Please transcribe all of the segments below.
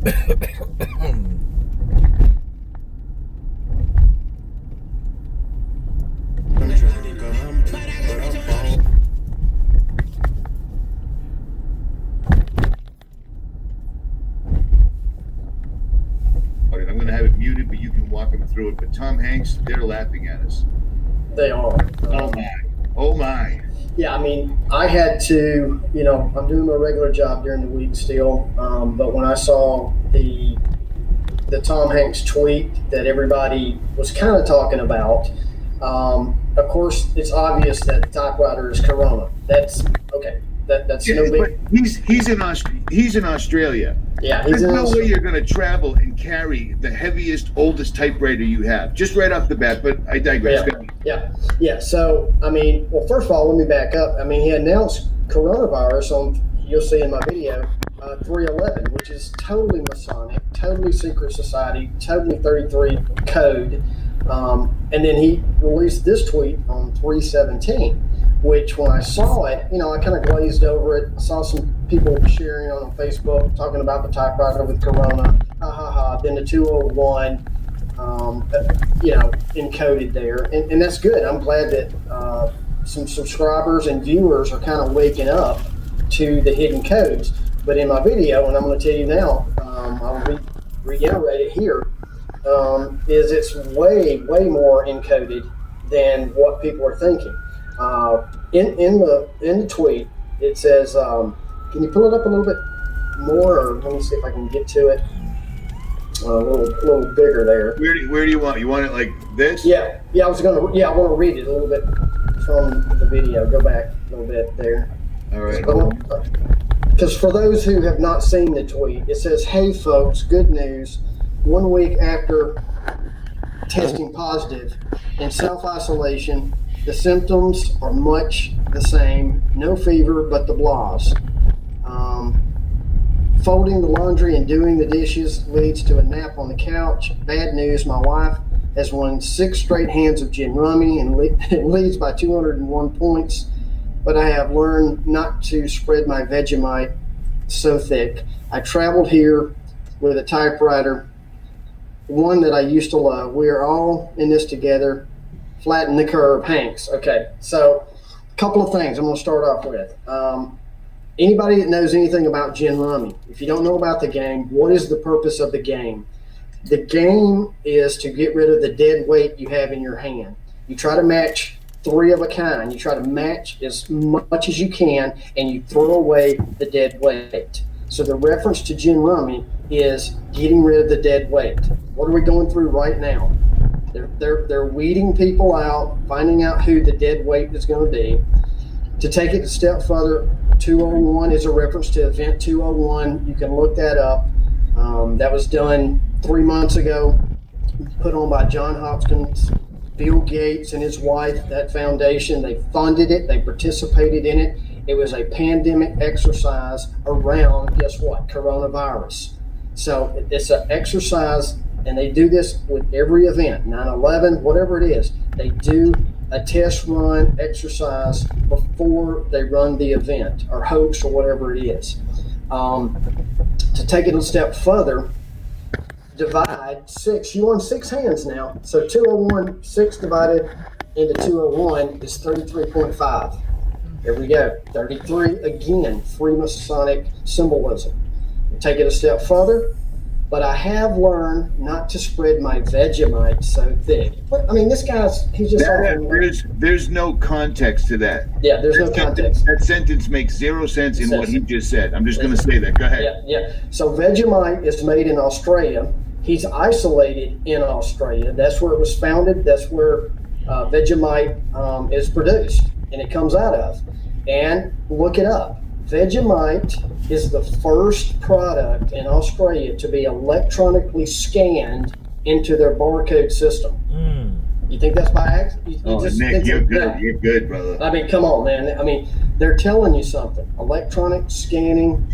I'm going to have it muted, but you can walk them through it. But Tom Hanks, they're laughing at us. They are. Oh my. Oh my. Yeah, I mean, I had to, I'm doing my regular job during the week still, but when I saw the Tom Hanks tweet that everybody was kind of talking about, of course, it's obvious that the typewriter is Corona. That's okay. That's no big. But he's in Australia. Yeah, There's no way you're going to travel and carry the heaviest, oldest typewriter you have. Just right off the bat, but I digress. Yeah. So, I mean, well, first of all, let me back up. I mean, he announced coronavirus on, you'll see in my video, 311, which is totally Masonic, totally secret society, totally 33 code. And then he released this tweet on 317, which when I saw it, I kind of glazed over it. I saw some people sharing on Facebook talking about the typewriter with Corona, then the 201, encoded there. And that's good. I'm glad that some subscribers and viewers are kind of waking up to the hidden codes. But in my video, and I'm going to tell you now, I'll reiterate it here, is it's way, way more encoded than what people are thinking. In the tweet, it says, can you pull it up a little bit more, or let me see if I can get to it a little bigger there. Where do you want? You want it like this? Yeah. I want to read it a little bit from the video. Go back a little bit there. All right. Because for those who have not seen the tweet, it says, "Hey folks, good news. 1 week after testing positive in self-isolation, the symptoms are much the same. No fever, but the blahs. Folding the laundry and doing the dishes leads to a nap on the couch. Bad news, my wife has won 6 straight hands of gin rummy and leads by 201 points. But I have learned not to spread my Vegemite so thick. I traveled here with a typewriter, one that I used to love. We are all in this together. Flatten the curve, Hanks." Okay, so a couple of things I'm going to start off with. Anybody that knows anything about gin rummy, if you don't know about the game, what is the purpose of the game? The game is to get rid of the dead weight you have in your hand. You try to match 3 of a kind. You try to match as much as you can, and you throw away the dead weight. So the reference to gin rummy is getting rid of the dead weight. What are we going through right now? They're weeding people out, finding out who the dead weight is going to be. To take it a step further, 201 is a reference to Event 201. You can look that up. That was done 3 months ago, put on by John Hopkins, Bill Gates and his wife, that foundation. They funded it. They participated in it. It was a pandemic exercise around, guess what, coronavirus. So it's an exercise, and they do this with every event, 9/11, whatever it is. They do a test run exercise before they run the event or hoax or whatever it is. To take it a step further, divide 6. You won 6 hands now. So 201, 6 divided into 201 is 33.5. There we go. 33 again, Freemasonic symbolism. Take it a step further. But I have learned not to spread my Vegemite so thick. But, I mean, this guy's, he's just... There's no context to that. Yeah, there's no context. That sentence makes 0 sense in what he just said. I'm just going to say that. Go ahead. Yeah. So Vegemite is made in Australia. He's isolated in Australia. That's where it was founded. That's where Vegemite is produced, and it comes out of. And look it up. Vegemite is the first product in Australia to be electronically scanned into their barcode system. You think that's by accident? Nick, you're good. Yeah. You're good, brother. I mean, come on, man. I mean, they're telling you something. Electronic scanning,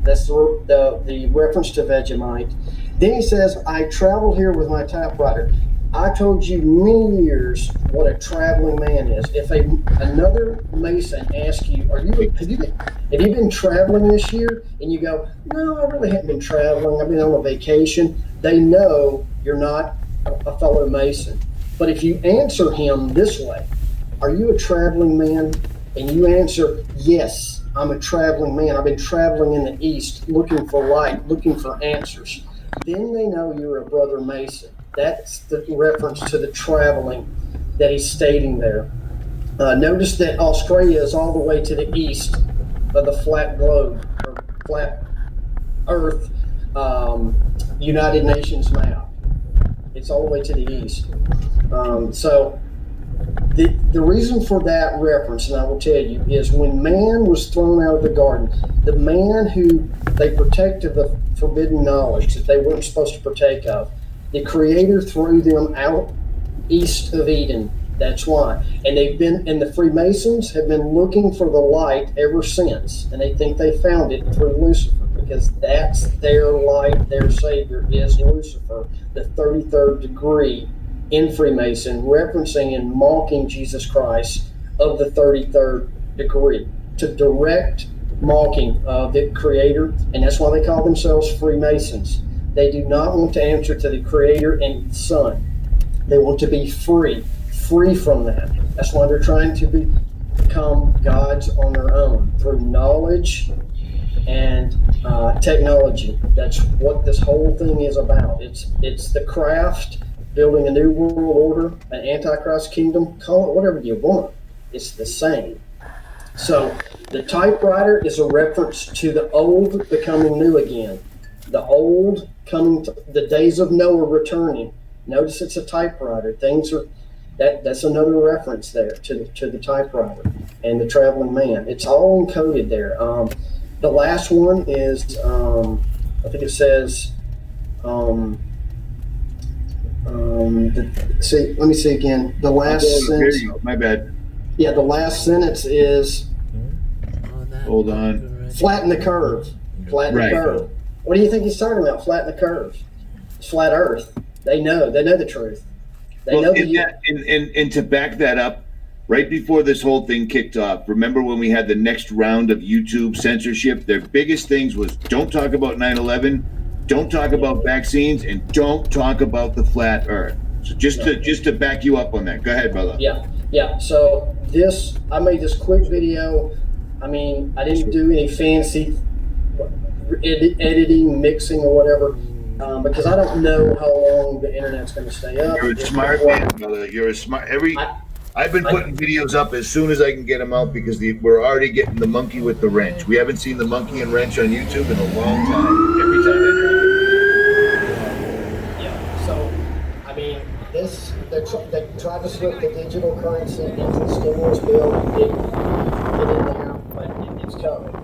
that's the reference to Vegemite. Then he says, I traveled here with my typewriter. I told you many years what a traveling man is. If another Mason asks you, have you been traveling this year? And you go, no, I really haven't been traveling. I've been on a vacation. They know you're not a fellow Mason. But if you answer him this way, are you a traveling man? And you answer, yes, I'm a traveling man. I've been traveling in the East, looking for light, looking for answers. Then they know you're a brother Mason. That's the reference to the traveling that he's stating there. Notice that Australia is all the way to the east of the flat globe, or flat Earth United Nations map. It's all the way to the east. So the reason for that reference, and I will tell you, is when man was thrown out of the garden, the man who they protected the forbidden knowledge that they weren't supposed to partake of, the Creator threw them out east of Eden. That's why. And the Freemasons have been looking for the light ever since. And they think they found it through Lucifer, because that's their light, their savior is Lucifer, the 33rd degree in Freemason, referencing and mocking Jesus Christ of the 33rd degree, to direct mocking of the Creator. And that's why they call themselves Freemasons. They do not want to answer to the Creator and Son. They want to be free from that. That's why they're trying to become gods on their own through knowledge and technology. That's what this whole thing is about. It's the craft, building a new world order, an antichrist kingdom, call it whatever you want. It's the same. So the typewriter is a reference to the old becoming new again. The old coming to the days of Noah returning. Notice it's a typewriter. That's another reference there to the typewriter and the traveling man. It's all encoded there. The last one is I think it says let me see again. The last sentence. My bad. Yeah, the last sentence is hold on. Flatten the curve. Flatten the curve. What do you think he's talking about? Flatten the curve. It's flat Earth. They know the truth. They know and to back that up, right before this whole thing kicked off, remember when we had the next round of YouTube censorship? Their biggest things was don't talk about 9/11, don't talk about vaccines, and don't talk about the flat Earth. So just to back you up on that, go ahead, brother. Yeah. So I made this quick video. I mean, I didn't do any fancy editing, mixing, or whatever. Because I don't know how long the internet's going to stay up. You're a smart man, brother. You're a smart. I've been putting videos up as soon as I can get them out, because we're already getting the monkey with the wrench. We haven't seen the monkey and wrench on YouTube in a long time. Every time Yeah. So, I mean, they tried to slip the digital currency into the stimulus bill and get in there, but it's coming.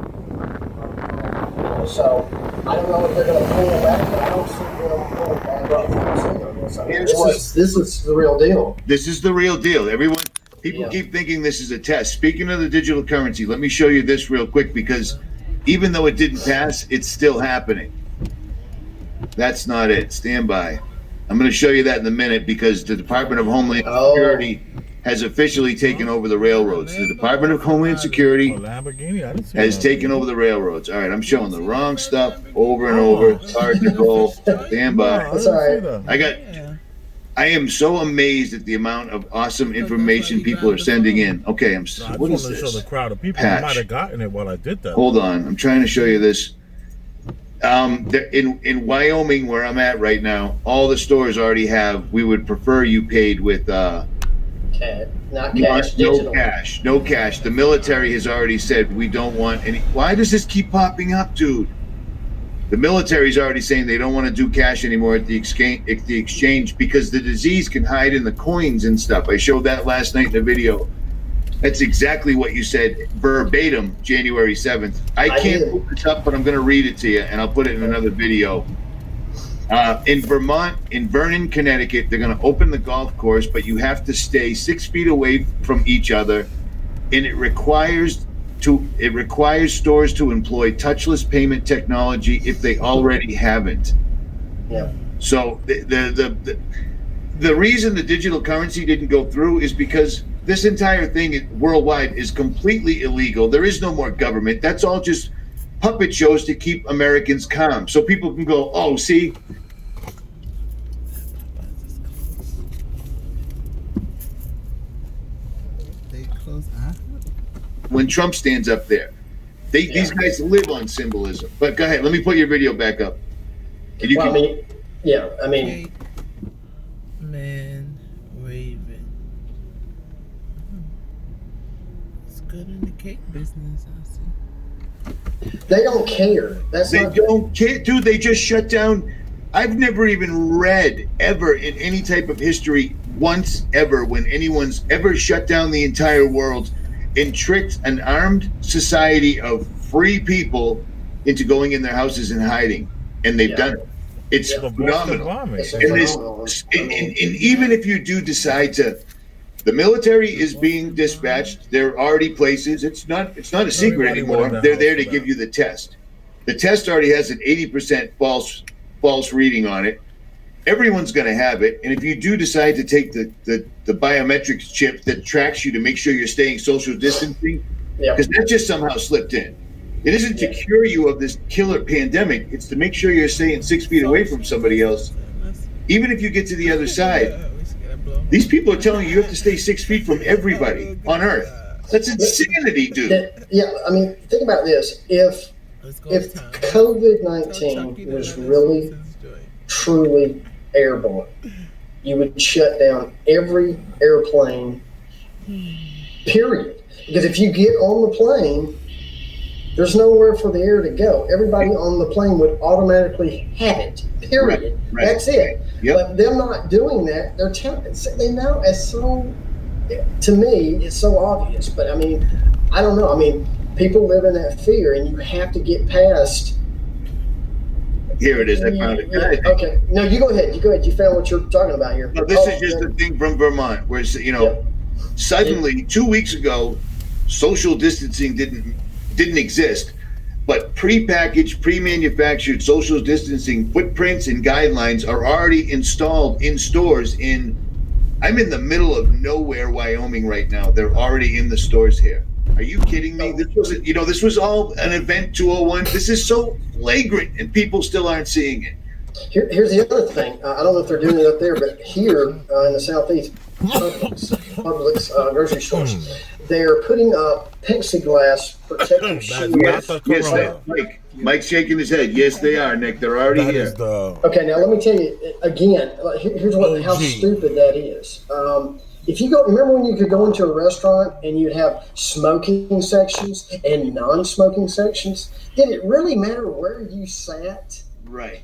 So I don't know if they're going to pull it back, but I don't see them pulling back. This is the real deal. This is the real deal. People keep thinking this is a test. Speaking of the digital currency, let me show you this real quick, because even though it didn't pass, it's still happening. That's not it. Stand by. I'm going to show you that in a minute, because the Department of Homeland Security has officially taken over the railroads. The Department of Homeland Security has taken over the railroads. All right, I'm showing the wrong stuff over and over. It's hard to go. Stand by. That's all right. I am so amazed at the amount of awesome information people are sending in. Okay, what is this? Show the crowd of people who might have gotten it while I did that. Hold on, I'm trying to show you this. In Wyoming, where I'm at right now, all the stores already have. We would prefer you paid with. Not cash, digital. No cash. The military has already said we don't want any. Why does this keep popping up, dude? The military's already saying they don't want to do cash anymore at the exchange because the disease can hide in the coins and stuff. I showed that last night in the video. That's exactly what you said, verbatim, January 7th. I can't put this up, but I'm going to read it to you, and I'll put it in another video. In Vermont, in Vernon, Connecticut, they're going to open the golf course, but you have to stay 6 feet away from each other, and it requires stores to employ touchless payment technology if they already haven't. Yeah. So the reason the digital currency didn't go through is because this entire thing worldwide is completely illegal. There is no more government. That's all just puppet shows to keep Americans calm. So people can go, oh, see? They close when Trump stands up there. These guys live on symbolism. But go ahead, let me put your video back up. Man, Raven. It's good in the cake business, I see. They don't care. Don't care, dude. They just shut down. I've never even read ever in any type of history once ever when anyone's ever shut down the entire world and tricked an armed society of free people into going in their houses and hiding, and they've done it. It's phenomenal. And even if you do decide to, the military is being dispatched. There are already places. It's not a secret anymore. They're there to give you the test. The test already has an 80% false reading on it. Everyone's going to have it. And if you do decide to take the biometrics chip that tracks you to make sure you're staying social distancing, because that just somehow slipped in. It isn't to cure you of this killer pandemic. It's to make sure you're staying 6 feet away from somebody else. Even if you get to the other side, these people are telling you have to stay 6 feet from everybody on Earth. That's insanity, dude. Think about this. If COVID-19 was really, truly airborne, you would shut down every airplane, period. Because if you get on the plane, there's nowhere for the air to go. Everybody on the plane would automatically have it, period. Right. That's it. Yep. But them not doing that, they know it's so, to me, it's so obvious. But I don't know. People live in that fear, and you have to get past. Here it is. I found it. Okay. No, you go ahead. You found what you're talking about here. No, this is just a thing from Vermont, where suddenly 2 weeks ago, social distancing didn't exist, but pre-packaged, pre-manufactured social distancing footprints and guidelines are already installed in stores. I'm in the middle of nowhere, Wyoming, right now. They're already in the stores here. Are you kidding me? This was all an event 201. This is so flagrant, and people still aren't seeing it. Here's the other thing. I don't know if they're doing it up there, but here in the Southeast, Publix grocery stores, they're putting up plexiglass protective shields. Yes, Mike's shaking his head. Yes, they are, Nick. They're already here. Okay, now let me tell you again. Here's how stupid that is. If you remember when you could go into a restaurant and you'd have smoking sections and non-smoking sections? Did it really matter where you sat? Right.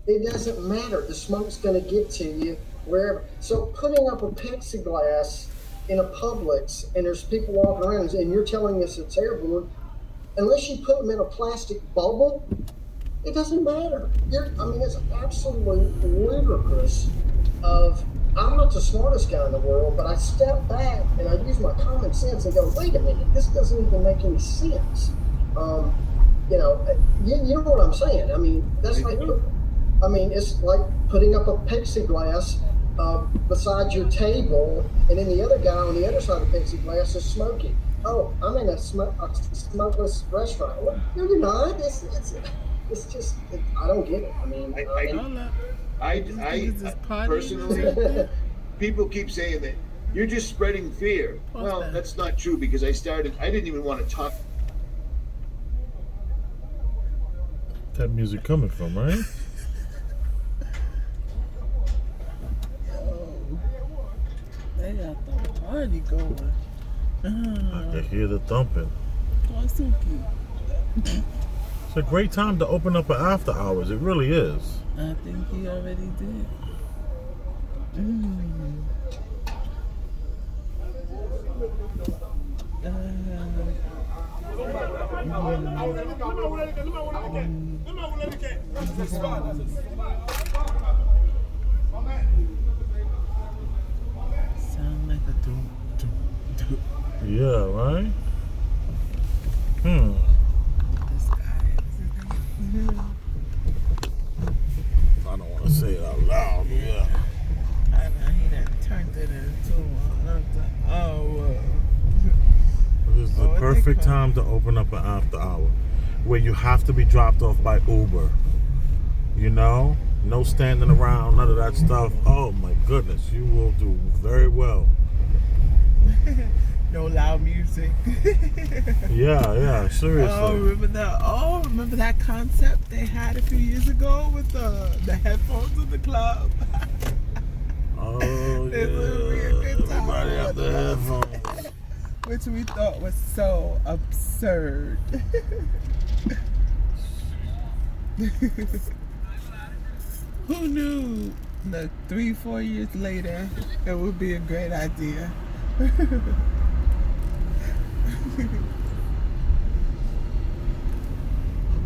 It doesn't matter. The smoke's going to get to you wherever. So putting up a plexiglass in a Publix and there's people walking around and you're telling us it's airborne, unless you put them in a plastic bubble, it doesn't matter. It's absolutely ludicrous. I'm not the smartest guy in the world, but I step back and I use my common sense and go, wait a minute, this doesn't even make any sense. You know what I'm saying? That's like, it's like putting up a plexiglass beside your table, and then the other guy on the other side of the plexiglass is smoking. Oh, I'm in a smokeless restaurant. Well, no, you're not. It's just, I don't get it. I personally, people keep saying that you're just spreading fear. Well, that's not true, because I didn't even want to talk. That music coming from, right? They got the party going. I can hear the thumping. Oh, it's so cute. It's a great time to open up an after hours. It really is. I think he already did. Sound like a doom. Yeah, right? This guy. I don't want to say it out loud, yeah. I what they perfect call time to open up an after hour where you have to be dropped off by Uber. You know? No standing around, none of that stuff. Oh my goodness, you will do very well. No loud music. Yeah, seriously. Remember that concept they had a few years ago with the headphones in the club? Oh, It would be a good time. Everybody have the headphones. Which we thought was so absurd. Who knew that 3-4 years later it would be a great idea?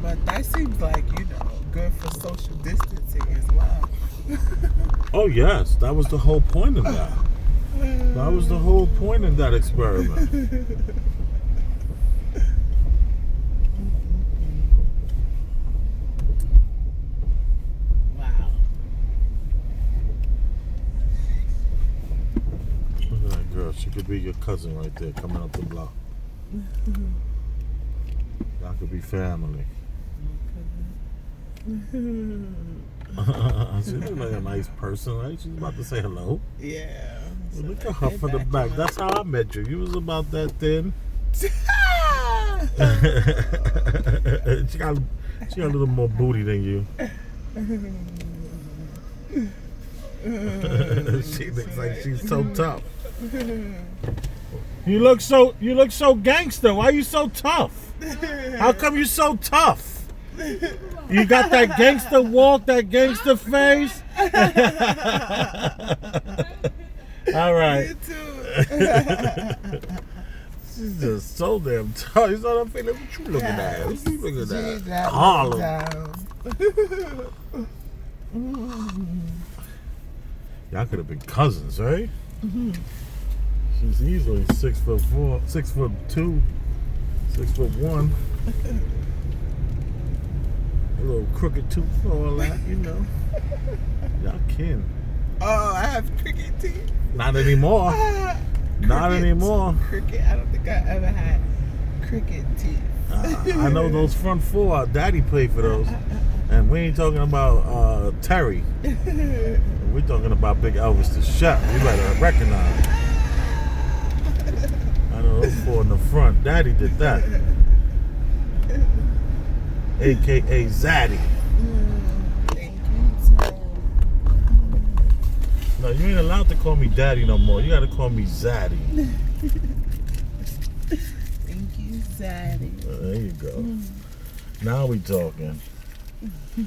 But that seems like, good for social distancing as well. Oh yes, that was the whole point of that. That was the whole point of that experiment. Wow. Look at that girl. She could be your cousin right there coming up the block. Y'all could be family. She looks like a nice person, right? She's about to say hello. Yeah. Well, look at her from the back. That's how I met you. You was about that thin. she got a little more booty than you. She looks like she's so tough. You look so gangster. Why you so tough? How come you so tough? You got that gangster walk, that gangster face. All right. Me too. She's just so damn tough. You know what I'm feeling? What you looking at? What you looking She's at? Harlem. Y'all could have been cousins, right? Mm-hmm. She's easily 6'4", 6'2", 6'1". A little crooked tooth, all that, Y'all kin. Oh, I have cricket teeth. Not anymore. Not Cricket. anymore. Cricket. I don't think I ever had cricket teeth. I know those front four. Our daddy played for those. And we ain't talking about Terry. We're talking about Big Elvis the Chef. You better recognize. I know those four in the front. Daddy did that. AKA Zaddy. Thank you, sir. No, you ain't allowed to call me Daddy no more. You gotta call me Zaddy. Thank you, Zaddy. There you go. Now we talking.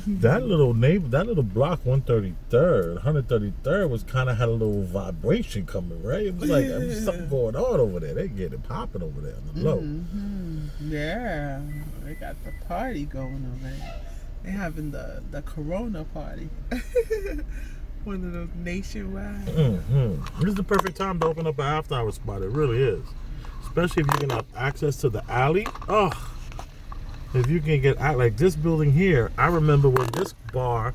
That little block 133rd was kind of had a little vibration coming, right? It was like there was something going on over there. They get it popping over there on the low. Mm-hmm. Yeah, they got the party going over there. They having the Corona party. One of those nationwide. This is the perfect time to open up an after hour spot. It really is, especially if you can have access to the alley. Oh. If you can get out, like this building here, I remember when this bar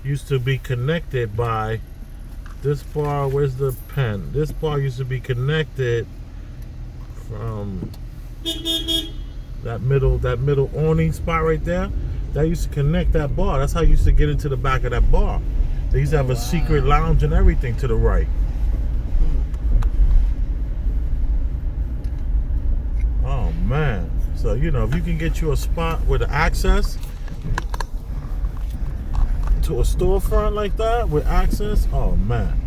used to be connected by this bar. Where's the pen? This bar used to be connected from that middle awning spot right there. That used to connect that bar. That's how you used to get into the back of that bar. They used to have a secret lounge and everything to the right. Oh man. So, if you can get you a spot with access to a storefront like that with access, oh man.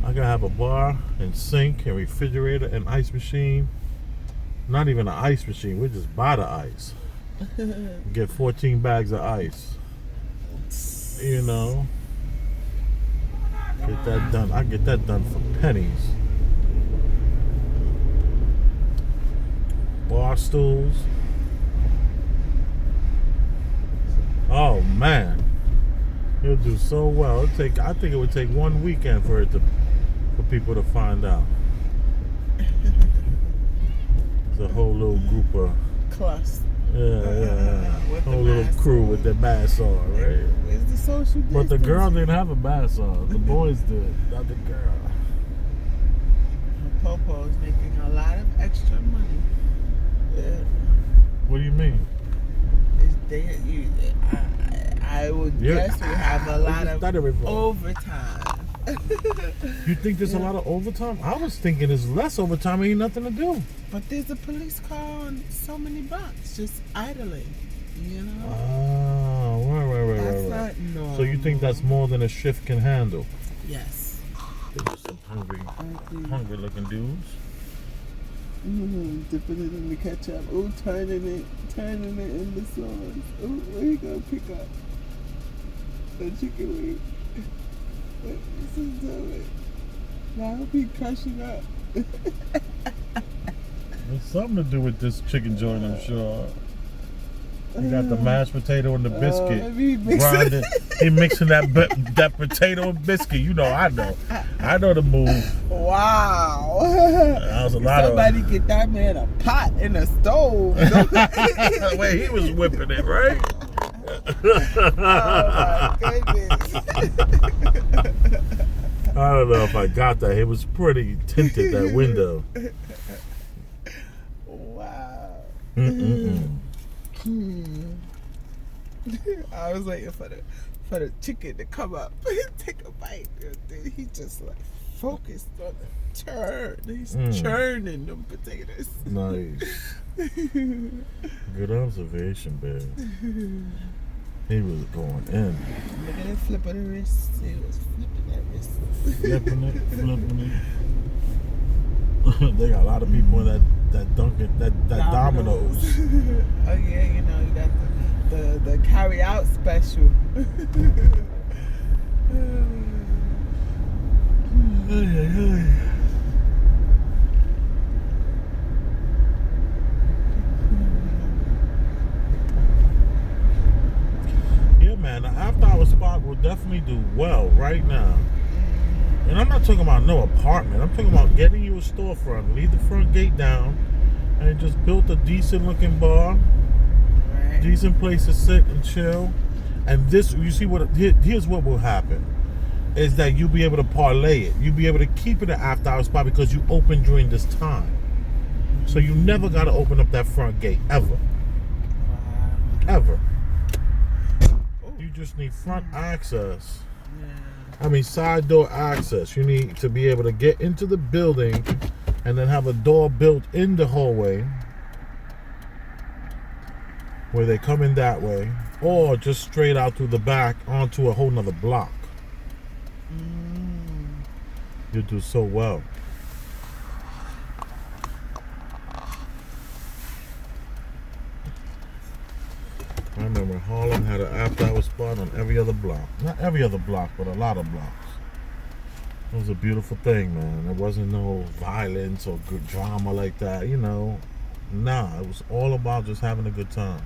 I gotta have a bar and sink and refrigerator and ice machine. Not even an ice machine, we just buy the ice. Get 14 bags of ice. Get that done. I get that done for pennies. Bar stools. Oh man, he'll do so well. I think it would take one weekend for people to find out. It's a whole little group of Cluster. yeah. With Whole the little mask crew on. with their mask on, right? Where's the social distance? But the girl didn't have a mask on. The boys did, not the girl. Popo's making a lot of extra money. What do you mean? I would Yeah. guess we have a lot of Stutter report. overtime. You think there's a lot of overtime? I was thinking there's less overtime. Ain't nothing to do. But there's a police car on so many blocks just idling. You know? Oh, right. That's not normal. So you think that's more than a shift can handle? Yes. There's some hungry looking dudes. Dipping it in the ketchup. Oh, turning it in the sauce. Oh, where you gonna pick up the chicken wing? This is it. Now I'll be crushing up. There's something to do with this chicken joint, I'm sure. You got the mashed potato and the biscuit. Grinding. He mixing that potato and biscuit. You know, I know the move. Wow. That was a lot Somebody get that man a pot and a stove. Wait, he was whipping it, right? Oh my goodness. I don't know if I got that. It was pretty tinted, that window. Wow. I was waiting for the chicken to come up, take a bite. Then he just like focused on the turn. He's churning them potatoes. Nice. Good observation, babe. He was going in. Look at that flip of the wrist. He was flipping that wrist. Flipping it. They got a lot of people in that Dunkin', that Domino's. Oh yeah, you know, you got the carry out special. Yeah, man, the after hour spot will definitely do well right now. And I'm not talking about no apartment. I'm talking about getting you a storefront. Leave the front gate down and just build a decent looking bar. Right. Decent place to sit and chill. And this, you see what, here's what will happen. Is that you'll be able to parlay it. You'll be able to keep it an after hour spot because you open during this time. So you never got to open up that front gate, ever. Wow. Ever. You just need front access. I mean, side door access. You need to be able to get into the building and then have a door built in the hallway where they come in that way, or just straight out through the back onto a whole nother block. You do so well. I remember Harlem had an after hour spot on every other block. Not every other block, but a lot of blocks. It was a beautiful thing, man. There wasn't no violence or good drama like that, you know. Nah, it was all about just having a good time.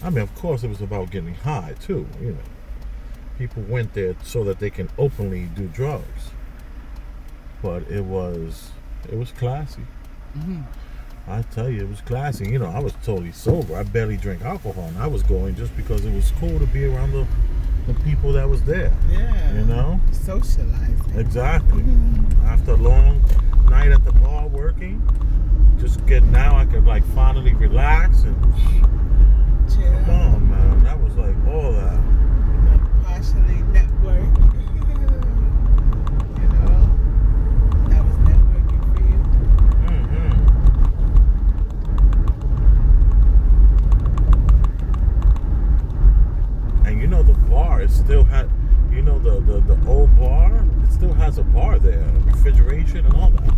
I mean, of course, it was about getting high, too, you know. People went there so that they can openly do drugs. But it was classy. I tell you, it was classy. You know, I was totally sober. I barely drank alcohol, and I was going just because it was cool to be around the people that was there. Yeah. You know? Socializing. Exactly. After a long night at the bar working, now I could like finally relax and Chill. come on, man. That was like all that. Partially network. You know, that was networking for you. And you know the bar, it still had, you know the old bar, it still has a bar there, refrigeration and all that.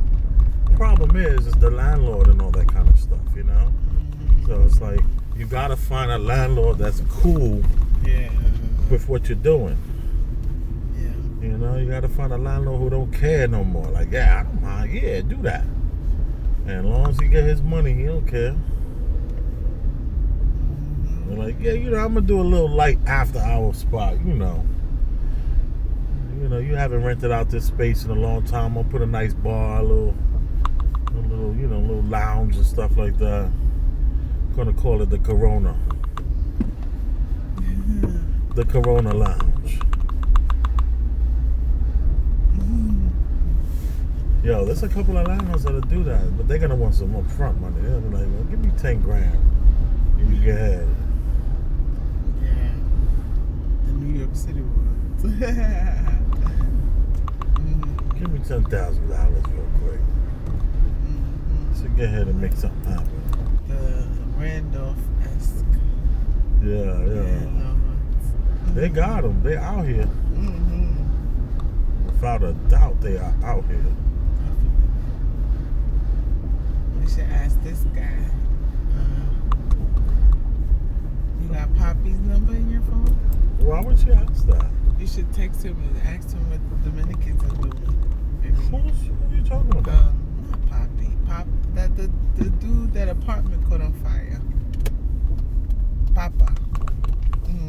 The problem is the landlord and all that kind of stuff, you know? So it's like, you gotta find a landlord that's cool with what you're doing. Yeah. You know, you gotta find a landlord who don't care no more. Like, yeah, I don't mind, yeah, do that. And as long as he get his money, he don't care. They're like, yeah, you know, I'm gonna do a little light after hour spot, you know. You know, you haven't rented out this space in a long time. I'll put a nice bar, a little, you know, little lounge and stuff like that. I'm gonna call it the Corona. The Corona Lounge. Yo, there's a couple of landlords that'll do that, but they're gonna want some upfront money. They'll be like, well, give me 10 grand. You can get ahead. Yeah. The New York City ones. Give me $10,000 real quick. So get ahead and make something happen. The Randolph-esque. Yeah. landlords. They got them. They out here. Mm-hmm. Without a doubt, they are out here. We should ask this guy. You got Poppy's number in your phone? Why would you ask that? You should text him and ask him what the Dominicans are doing. Who are you talking about? Not Poppy. The dude that apartment caught on fire. Papa.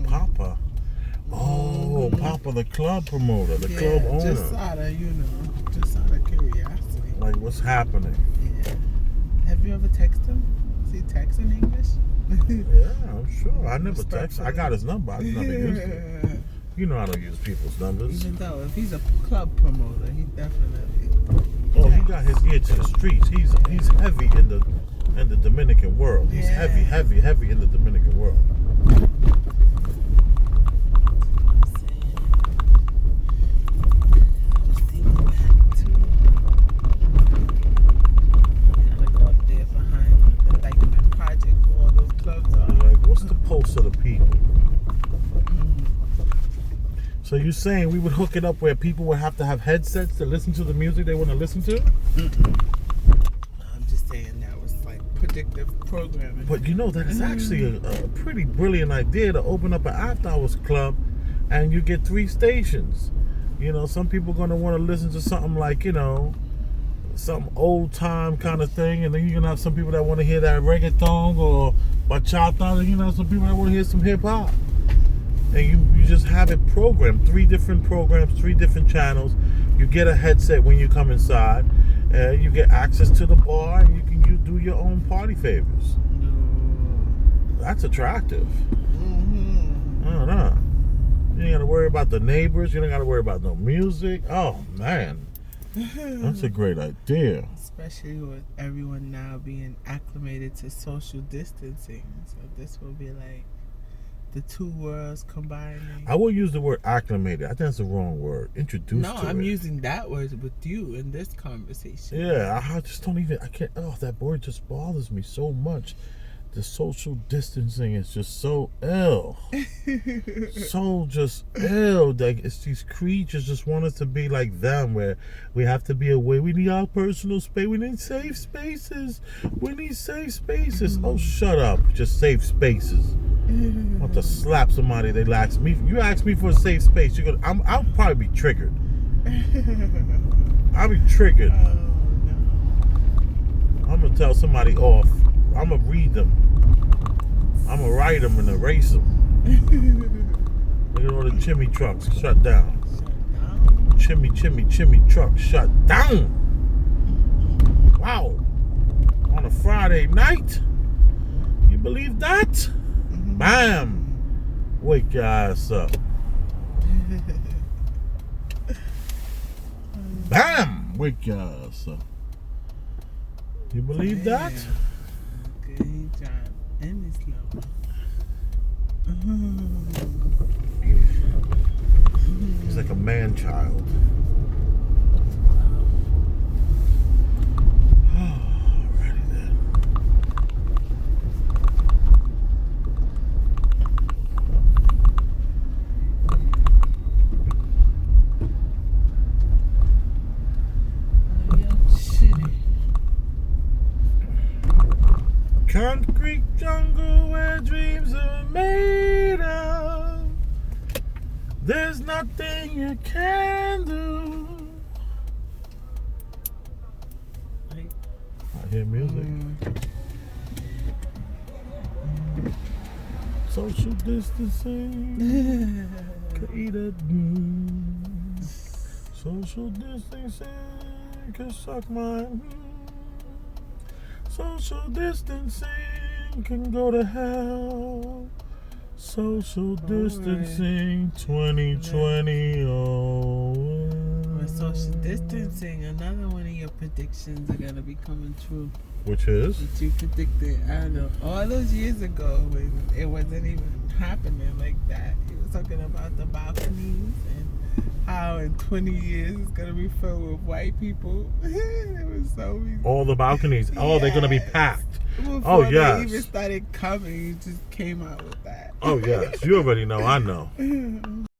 Papa. Oh, Papa, the club promoter, the club owner. Just out of, just out of curiosity. Like, what's happening? Yeah. Have you ever texted him? Does he text in English? Yeah, I'm sure. I never text. I got his number. I never used it. You know I don't use people's numbers. Even though if he's a club promoter, he definitely. Oh, he got his ear to the streets. He's heavy in the Dominican world. He's heavy in the Dominican world. What's the pulse of the people? So you're saying we would hook it up where people would have to have headsets to listen to the music they want to listen to? I'm just saying that was like predictive programming. But that is actually a pretty brilliant idea to open up an after hours club and you get 3 stations. Some people are going to want to listen to something like, some old time kind of thing, and then you're going to have some people that want to hear that reggaeton or bachata, and some people that want to hear some hip hop. And you just have it programmed, 3 different programs, 3 different channels. You get a headset when you come inside, and you get access to the bar, and you can do your own party favors. That's attractive. I don't know. You ain't got to worry about the neighbors. You don't got to worry about no music. Oh, man. That's a great idea. Especially with everyone now being acclimated to social distancing. So this will be like the 2 worlds combining. I will use the word acclimated. I think that's the wrong word. Introduced to it. No, I'm using that word with you in this conversation. Yeah, I just don't even, I can't, that word just bothers me so much. The social distancing is just so ill. So just ill. Like, it's these creatures just want us to be like them, where we have to be away. We need our personal space. We need safe spaces. We need safe spaces. Oh, shut up. Just safe spaces. I want to slap somebody. They ask me. You ask me for a safe space. I'll probably be triggered. I'll be triggered. Oh, no. I'm gonna tell somebody off. I'm gonna read them. I'm gonna write them and erase them. Look at all the chimney trucks shut down. Chimney truck shut down. Wow. On a Friday night. You believe that? Bam. Wake your ass up. Bam. Wake your ass up. You believe that? Good job. And it's low. He's like a man-child. Alrighty then. Concrete jungle where dreams are made of. There's nothing you can do. I hear music. Social distancing. Social distancing can suck my. Social distancing can go to hell. Social distancing 2020. Oh. We're social distancing, another one of your predictions are gonna be coming true. Which is? That you predicted, I don't know, all those years ago when it wasn't even happening like that. You were talking about the balconies and how in 20 years it's gonna be filled with white people. It was so All the balconies. Oh, they're going to be packed. Before yes. they even started coming, you just came out with that. Oh, yes. You already know. I know.